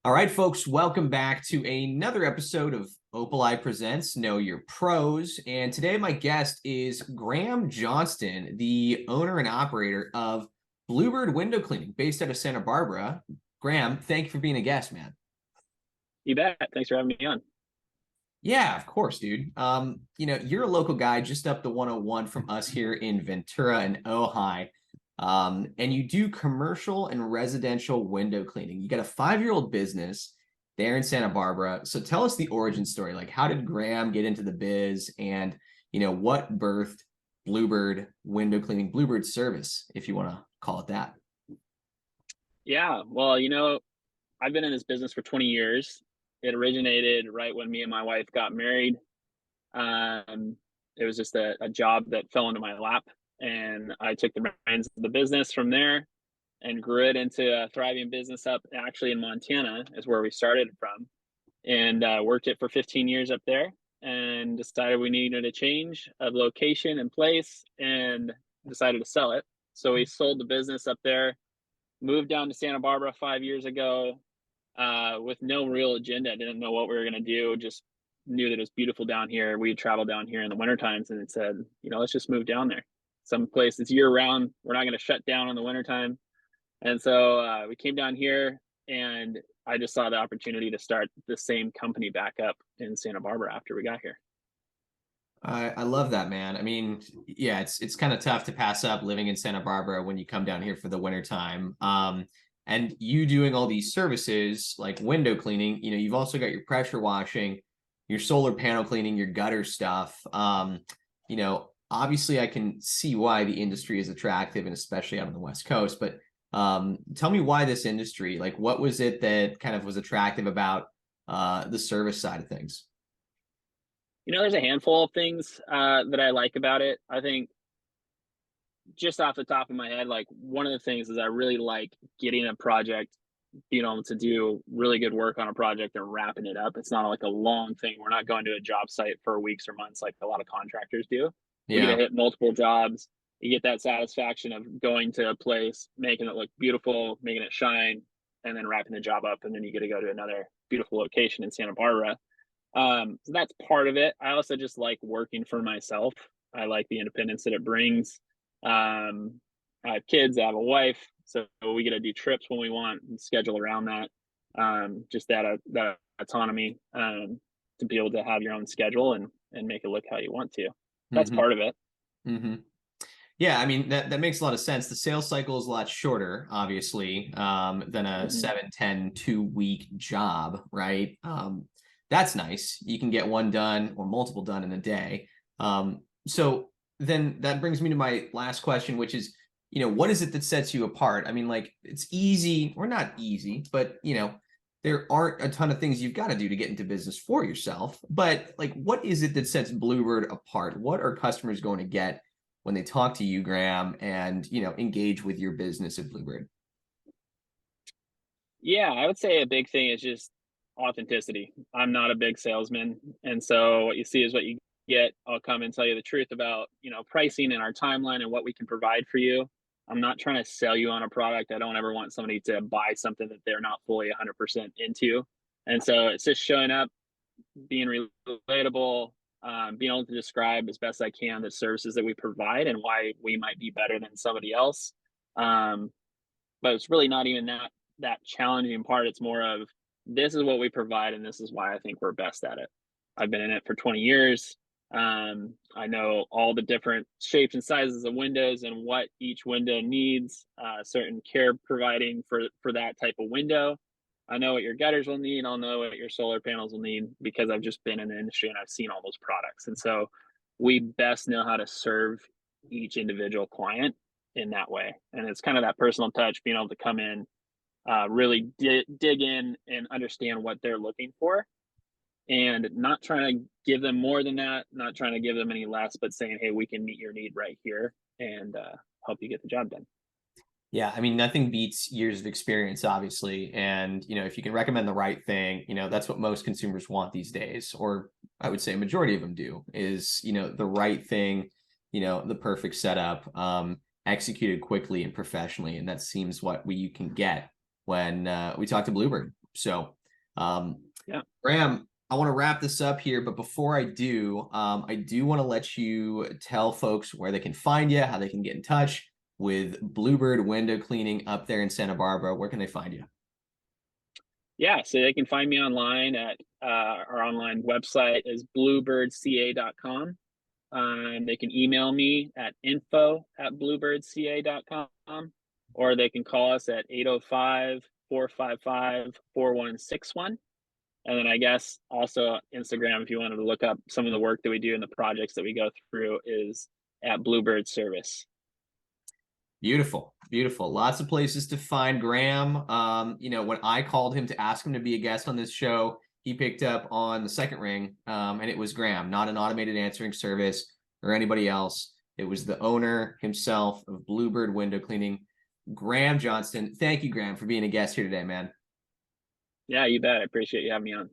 All right, folks, welcome back to another episode of Opaleye Presents Know Your Pros. And today my guest is Graham Johnston, the owner and operator of Bluebird Window Cleaning based out of Santa Barbara. Graham, thank you for being a guest, man. You bet. Thanks for having me on. Yeah, of course, dude. You're a local guy just up the 101 from us here in Ventura and Ojai. And you do commercial and residential window cleaning. You got a 5-year-old business there in Santa Barbara. So tell us the origin story. Like, how did Graham get into the biz, and what birthed Bluebird Window Cleaning, Bluebird Service, if you want to call it that? Yeah, well, I've been in this business for 20 years. It originated right when me and my wife got married. Um, it was just a job that fell into my lap, and I took the reins of the business from there and grew it into a thriving business up actually in Montana is where we started from, and worked it for 15 years up there, and decided we needed a change of location and place, and decided to sell it. So we sold the business up there, moved down to Santa Barbara 5 years ago, with no real agenda. I didn't know what we were going to do. Just knew that it was beautiful down here. We travel down here in the winter times, and it said, let's just move down there. Some place that's year round. We're not going to shut down in the wintertime. And so we came down here, and I just saw the opportunity to start the same company back up in Santa Barbara after we got here. I love that, man. I mean, yeah, it's kind of tough to pass up living in Santa Barbara when you come down here for the wintertime. And you doing all these services like window cleaning, you've also got your pressure washing, your solar panel cleaning, your gutter stuff. Obviously I can see why the industry is attractive, and especially out on the West Coast, but tell me why this industry, like what was it that kind of was attractive about the service side of things? There's a handful of things that I like about it. I think just off the top of my head, like one of the things is I really like getting a project, being able to do really good work on a project and wrapping it up. It's not like a long thing. We're not going to a job site for weeks or months like a lot of contractors do. We get to Yeah. hit multiple jobs. You get that satisfaction of going to a place, making it look beautiful, making it shine, and then wrapping the job up. And then you get to go to another beautiful location in Santa Barbara. So that's part of it. I also just like working for myself. I like the independence that it brings. I have kids, I have a wife, so we get to do trips when we want and schedule around that. Just that autonomy, to be able to have your own schedule and make it look how you want to. That's Hmm. part of it. Hmm. Yeah, I mean that makes a lot of sense. The sales cycle is a lot shorter, obviously, than a Mm-hmm. 7, 10, 2 week job, right? That's nice. You can get one done or multiple done in a day. So then that brings me to my last question, which is, what is it that sets you apart? I mean, like it's easy, or not easy, but there aren't a ton of things you've got to do to get into business for yourself. But like, what is it that sets Bluebird apart? What are customers going to get when they talk to you, Graham, and engage with your business at Bluebird? Yeah, I would say a big thing is just authenticity. I'm not a big salesman, and so what you see is what you get. I'll come and tell you the truth about, pricing and our timeline and what we can provide for you. I'm not trying to sell you on a product. I don't ever want somebody to buy something that they're not fully 100% into. And so it's just showing up, being relatable, being able to describe as best I can the services that we provide and why we might be better than somebody else. Um, but it's really not even that challenging part. It's more of, this is what we provide and this is why I think we're best at it. I've been in it for 20 years. I know all the different shapes and sizes of windows and what each window needs, certain care providing for that type of window. I know what your gutters will need. I'll know what your solar panels will need because I've just been in the industry and I've seen all those products. And so we best know how to serve each individual client in that way. And it's kind of that personal touch, being able to come in, really dig in and understand what they're looking for, and not trying to give them more than that, not trying to give them any less, but saying, hey, we can meet your need right here and help you get the job done. Yeah, I mean, nothing beats years of experience, obviously. And, if you can recommend the right thing, that's what most consumers want these days, or I would say a majority of them do, is, the right thing, the perfect setup, executed quickly and professionally. And that seems what we can get when we talk to Bluebird. So Yeah. Graham, I want to wrap this up here, but before I do want to let you tell folks where they can find you, how they can get in touch with Bluebird Window Cleaning up there in Santa Barbara. Where can they find you? Yeah, so they can find me online at our online website is bluebirdca.com. They can email me at info@bluebirdca.com, or they can call us at 805-455-4161. And then I guess also Instagram, if you wanted to look up some of the work that we do and the projects that we go through, is at Bluebird Service. Beautiful, beautiful. Lots of places to find Graham. When I called him to ask him to be a guest on this show, he picked up on the second ring, and it was Graham, not an automated answering service or anybody else. It was the owner himself of Bluebird Window Cleaning, Graham Johnston. Thank you, Graham, for being a guest here today, man. Yeah, you bet. I appreciate you having me on.